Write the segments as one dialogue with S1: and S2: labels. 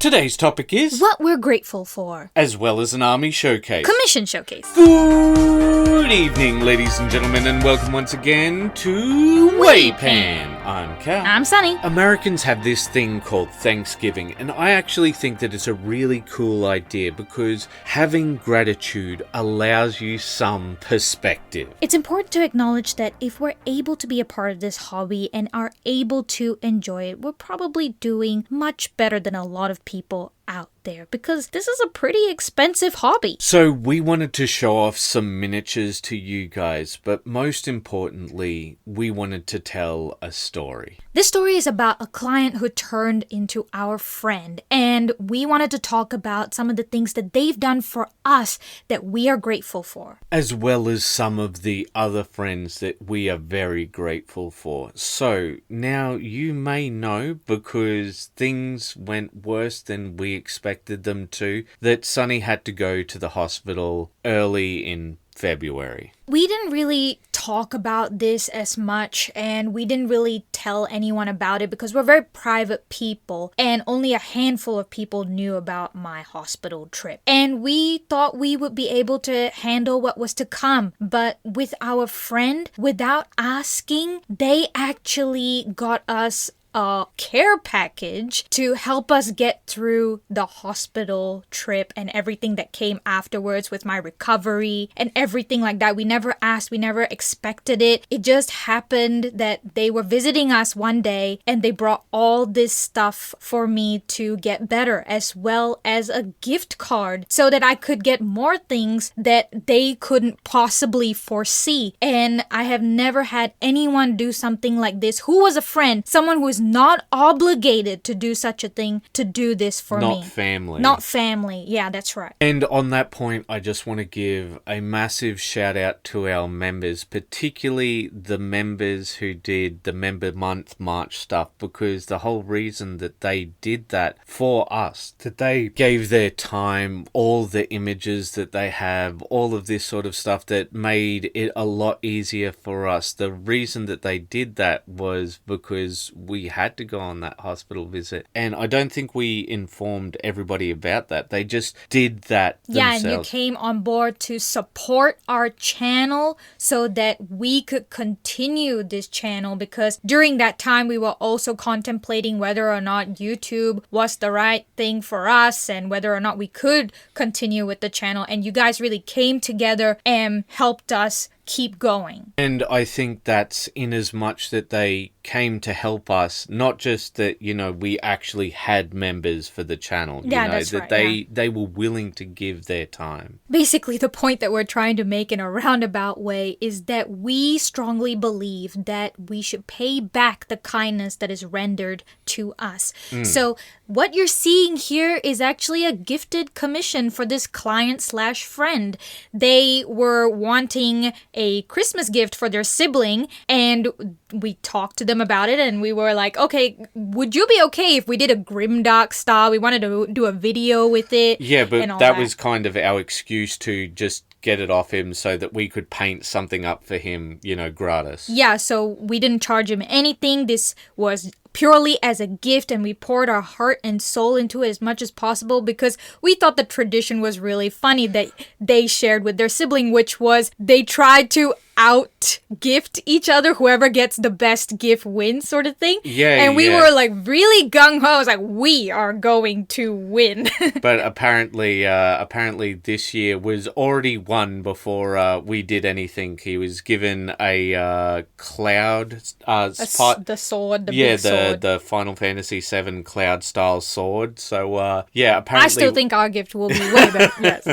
S1: Today's topic is
S2: what we're grateful for,
S1: as well as an army showcase.
S2: Commission showcase.
S1: Good evening, ladies and gentlemen, and welcome once again to Waypan. I'm Cal.
S2: I'm Sunny.
S1: Americans have this thing called Thanksgiving, and I actually think that it's a really cool idea because having gratitude allows you some perspective.
S2: It's important to acknowledge that if we're able to be a part of this hobby and are able to enjoy it, we're probably doing much better than a lot of people out there, because this is a pretty expensive hobby.
S1: So we wanted to show off some miniatures to you guys, but most importantly, we wanted to tell a story.
S2: This story is about a client who turned into our friend, and we wanted to talk about some of the things that they've done for us that we are grateful for.
S1: As well as some of the other friends that we are very grateful for. So now you may know, because things went worse than we expected them to, that Sunny had to go to the hospital early in February.
S2: We didn't really talk about this as much, and we didn't really tell anyone about it because we're very private people, and only a handful of people knew about my hospital trip. And we thought we would be able to handle what was to come, but with our friend, without asking, they actually got us a care package to help us get through the hospital trip and everything that came afterwards with my recovery and everything like that. We never asked, we never expected it. It just happened that they were visiting us one day and they brought all this stuff for me to get better, as well as a gift card so that I could get more things that they couldn't possibly foresee. And I have never had anyone do something like this who was a friend, someone who is not obligated to do such a thing, to do this for me. Not family. Yeah, that's right.
S1: And on that point, I just want to give a massive shout out to our members, particularly the members who did the member month March stuff, because the whole reason that they did that for us, that they gave their time, all the images that they have, all of this sort of stuff that made it a lot easier for us. The reason that they did that was because we had to go on that hospital visit, and I don't think we informed everybody about that. They just did that themselves.
S2: Yeah, and you came on board to support our channel so that we could continue this channel, because during that time we were also contemplating whether or not YouTube was the right thing for us and whether or not we could continue with the channel, and you guys really came together and helped us keep going.
S1: And I think that's in as much that they came to help us, not just that, you know, we actually had members for the channel, you know,
S2: that's
S1: that
S2: right,
S1: they were willing to give their time.
S2: Basically, the point that we're trying to make in a roundabout way is that we strongly believe that we should pay back the kindness that is rendered to us. So what you're seeing here is actually a gifted commission for this client/friend. They were wanting a Christmas gift for their sibling, and we talked to them about it, and we were like, okay, would you be okay if we did a grimdark style? We wanted to do a video with it.
S1: Yeah, but that was kind of our excuse to just get it off him so that we could paint something up for him, you know, gratis.
S2: Yeah, so we didn't charge him anything. This was purely as a gift, and we poured our heart and soul into it as much as possible because we thought the tradition was really funny that they shared with their sibling, which was they tried to out gift each other. Whoever gets the best gift wins, sort of thing.
S1: Yeah,
S2: and we were like really gung-ho. I was like, we are going to win.
S1: But apparently this year was already won before we did anything. He was given a cloud
S2: the sword, the big sword.
S1: The Final Fantasy VII cloud style sword. So apparently
S2: I still think our gift will be way better. Yes.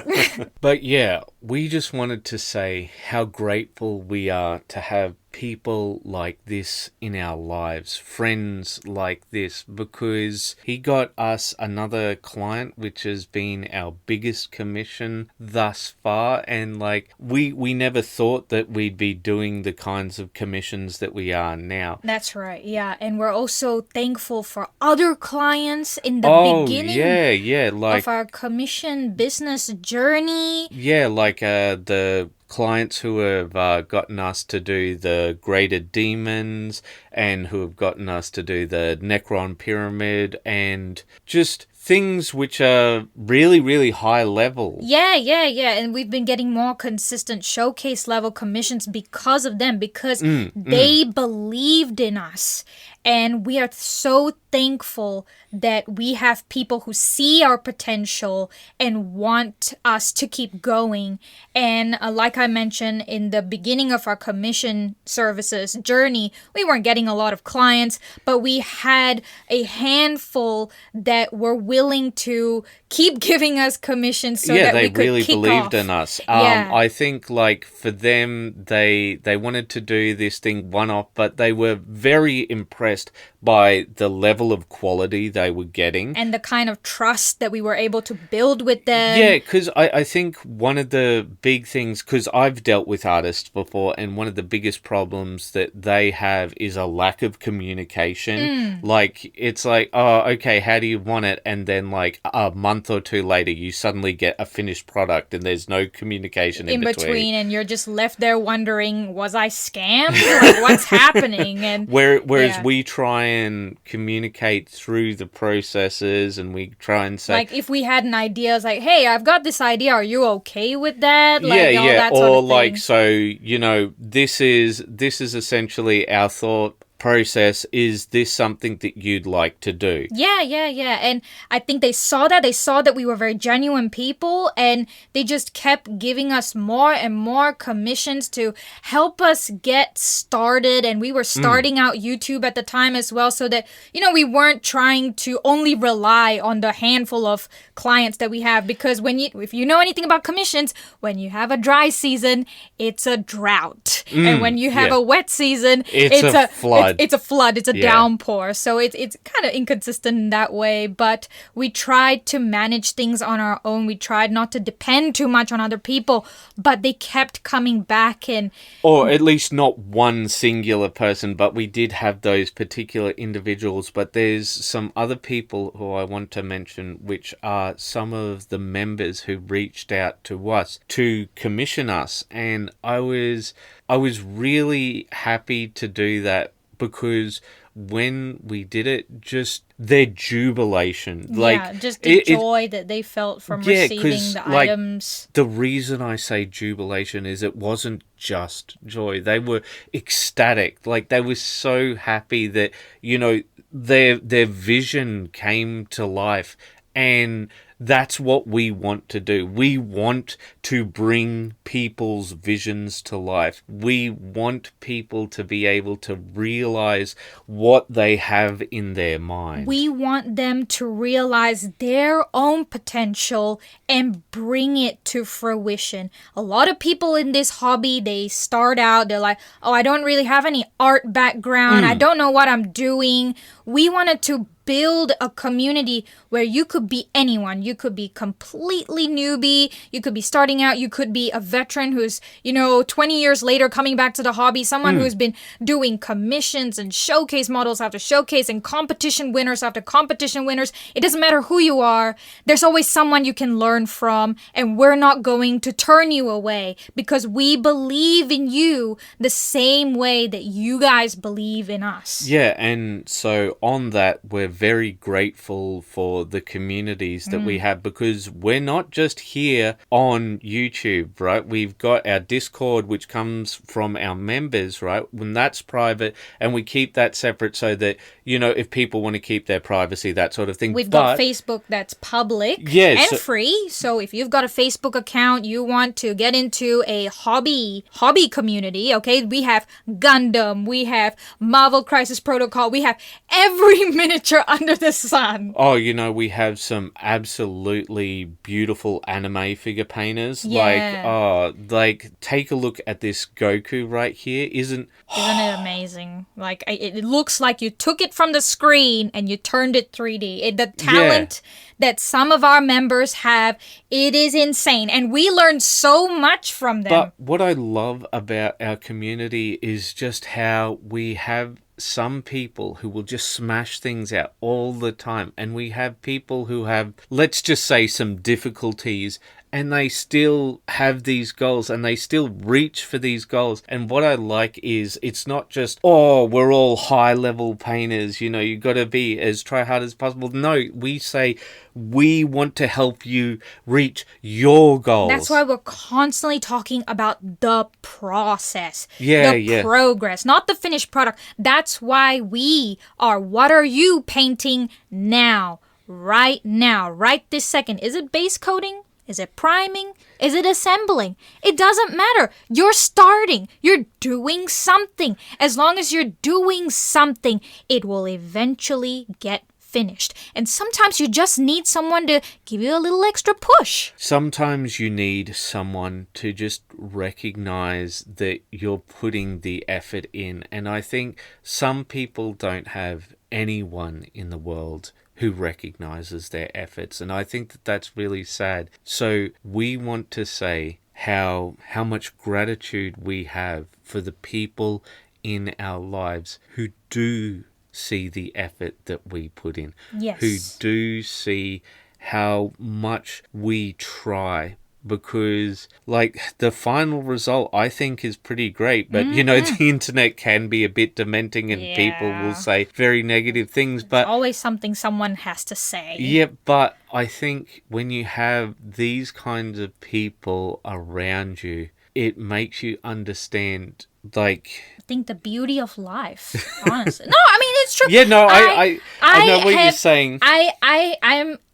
S1: But yeah, we just wanted to say how grateful we are to have people like this in our lives, friends like this, because he got us another client, which has been our biggest commission thus far, and like we never thought that we'd be doing the kinds of commissions that we are now.
S2: That's right, yeah. And we're also thankful for other clients in the beginning
S1: like
S2: of our commission business journey.
S1: Yeah, like the clients who have gotten us to do the Greater Demons and who have gotten us to do the Necron Pyramid, and just things which are really, really high level.
S2: Yeah. And we've been getting more consistent showcase level commissions because of them, because they believed in us. And we are so thankful that we have people who see our potential and want us to keep going. And like I mentioned in the beginning of our commission services journey, we weren't getting a lot of clients, but we had a handful that were willing to keep giving us commissions so that we could
S1: really
S2: kick
S1: believed
S2: off.
S1: in us.
S2: Yeah.
S1: I think like for them, they wanted to do this thing one-off, but they were very impressed by the level of quality they were getting.
S2: And the kind of trust that we were able to build with them.
S1: Yeah, because I think one of the big things, because I've dealt with artists before, and one of the biggest problems that they have is a lack of communication. Like, it's like, oh, okay, how do you want it? And then like a month or two later, you suddenly get a finished product and there's no communication in between.
S2: And you're just left there wondering, was I scammed? Like, what's happening? And
S1: Whereas we try and communicate through the processes, and we try and say,
S2: like, if we had an idea, it's like, hey, I've got this idea, are you okay with that? Like,
S1: that
S2: sort
S1: or
S2: of
S1: like,
S2: thing.
S1: so, you know, this is essentially our thought process. Is this something that you'd like to do?
S2: Yeah. And I think they saw that we were very genuine people, and they just kept giving us more and more commissions to help us get started. And we were starting out YouTube at the time as well, so that, you know, we weren't trying to only rely on the handful of clients that we have, because if you know anything about commissions, when you have a dry season, it's a drought. And when you have a wet season,
S1: it's a flood.
S2: It's a flood. It's a downpour. So it's kind of inconsistent in that way. But we tried to manage things on our own. We tried not to depend too much on other people. But they kept coming back in.
S1: Or at least not one singular person, but we did have those particular individuals. But there's some other people who I want to mention, which are some of the members who reached out to us to commission us. And I was really happy to do that, because when we did it, just their jubilation, like
S2: just the joy that they felt from receiving the
S1: like,
S2: items.
S1: The reason I say jubilation is it wasn't just joy. They were ecstatic. Like, they were so happy that, you know, their vision came to life. And that's what we want to do. We want to bring people's visions to life. We want people to be able to realize what they have in their mind.
S2: We want them to realize their own potential and bring it to fruition. A lot of people in this hobby, they start out, they're like, oh, I don't really have any art background. I don't know what I'm doing. We wanted to build a community where you could be anyone. You could be completely newbie. You could be starting out. You could be a veteran who's, 20 years later coming back to the hobby. Someone who's been doing commissions and showcase models after showcase and competition winners after competition winners. It doesn't matter who you are. There's always someone you can learn from, and we're not going to turn you away, because we believe in you the same way that you guys believe in us.
S1: Yeah, and so on that, we're very grateful for the communities that we have, because we're not just here on YouTube, right? We've got our Discord, which comes from our members, right? When that's private, and we keep that separate so that, if people want to keep their privacy, that sort of thing.
S2: We've got Facebook that's public and free. So if you've got a Facebook account, you want to get into a hobby community, okay? We have Gundam, we have Marvel Crisis Protocol, we have every miniature under the sun.
S1: Oh, we have some absolutely beautiful anime figure painters.
S2: Yeah.
S1: Like, take a look at this Goku right here. Isn't
S2: it amazing? Like, it looks like you took it from the screen and you turned it 3D. The talent that some of our members have, it is insane. And we learned so much from them.
S1: But what I love about our community is just how we have some people who will just smash things out all the time. And we have people who have, let's just say, some difficulties. and they still have these goals and they still reach for these goals. And what I like is it's not just, oh, we're all high level painters, you got to be as try hard as possible. No, we say we want to help you reach your goals.
S2: That's why we're constantly talking about the process,
S1: the
S2: progress, not the finished product. That's why we are. What are you painting now? Right now, right this second. Is it base coating? Is it priming? Is it assembling? It doesn't matter. You're starting. You're doing something. As long as you're doing something, it will eventually get finished. And sometimes you just need someone to give you a little extra push.
S1: Sometimes you need someone to just recognize that you're putting the effort in. And I think some people don't have anyone in the world who recognizes their efforts. And I think that that's really sad. So we want to say how much gratitude we have for the people in our lives who do see the effort that we put in.
S2: Yes.
S1: Who do see how much we try. Because, like, the final result, I think, is pretty great. But, the internet can be a bit dementing and people will say very negative things. But
S2: it's always something someone has to say.
S1: Yeah, but I think when you have these kinds of people around you, it makes you understand, like...
S2: I think the beauty of life, honestly. No, I mean, it's true.
S1: Yeah, no, I know what you're saying.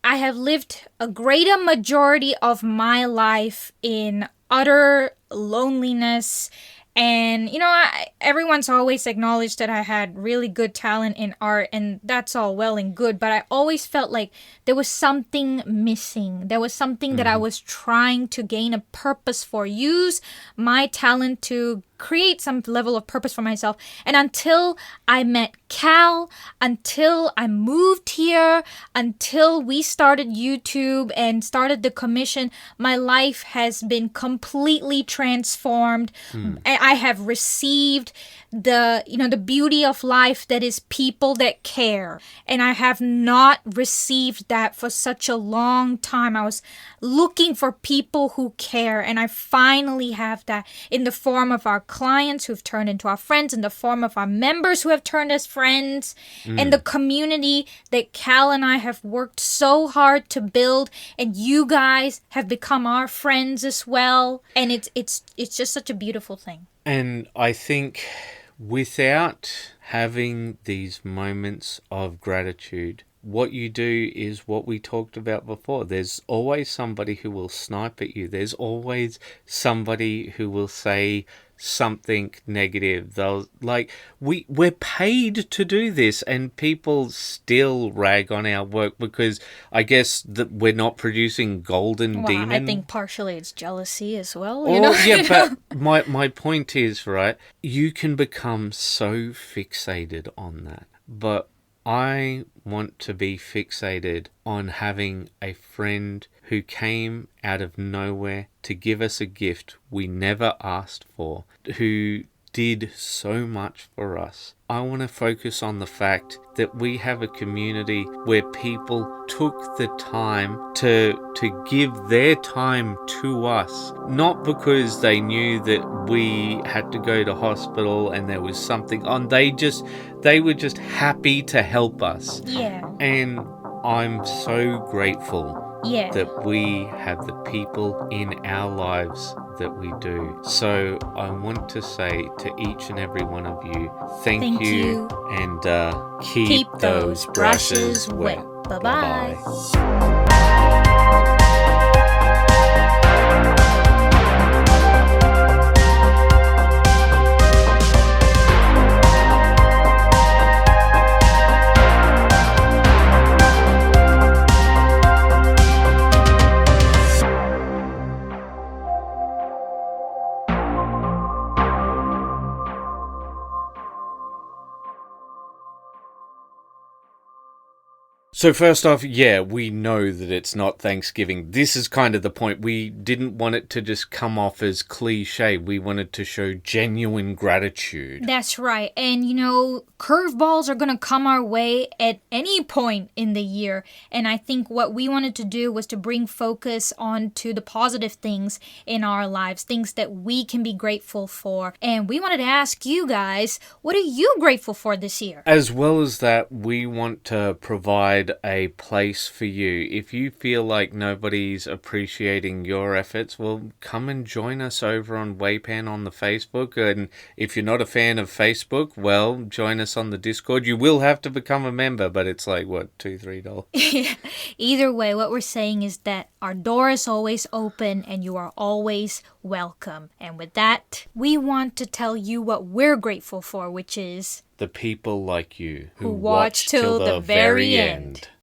S2: I have lived a greater majority of my life in utter loneliness. And, everyone's always acknowledged that I had really good talent in art, and that's all well and good. But I always felt like there was something missing. There was something that I was trying to gain a purpose for, use my talent to create some level of purpose for myself. And until I met Cal, until I moved here, until we started YouTube and started the commission, my life has been completely transformed. I have received the beauty of life that is people that care. And I have not received that for such a long time. I was looking for people who care, and I finally have that in the form of our clients who've turned into our friends, in the form of our members who have turned as friends, and the community that Cal and I have worked so hard to build, and you guys have become our friends as well. And it's just such a beautiful thing.
S1: And I think without having these moments of gratitude, what you do is what we talked about before. There's always somebody who will snipe at you. There's always somebody who will say something negative. We're paid to do this, and people still rag on our work because I guess that we're not producing golden demon.
S2: I think partially it's jealousy as well.
S1: But my point is, right, you can become so fixated on that. But I want to be fixated on having a friend who came out of nowhere to give us a gift we never asked for, who did so much for us. I want to focus on the fact that we have a community where people took the time to give their time to us, not because they knew that we had to go to hospital and there was something on. They were just happy to help us.
S2: Yeah.
S1: And I'm so grateful that we have the people in our lives that we do. So I want to say to each and every one of you, thank you. And keep those brushes wet.
S2: Bye-bye.
S1: So first off, yeah, we know that it's not Thanksgiving. This is kind of the point. We didn't want it to just come off as cliche. We wanted to show genuine gratitude.
S2: That's right. And you know, curveballs are going to come our way at any point in the year. And I think what we wanted to do was to bring focus onto the positive things in our lives, things that we can be grateful for. And we wanted to ask you guys, what are you grateful for this year?
S1: As well as that, we want to provide a place for you. If you feel like nobody's appreciating your efforts, well, come and join us over on Waypan on the Facebook. And if you're not a fan of Facebook, well, join us on the Discord. You will have to become a member, but it's like, what, $2-3?
S2: Either way, what we're saying is that our door is always open and you are always welcome. And with that, we want to tell you what we're grateful for, which is
S1: the people like you
S2: who watch till the very end.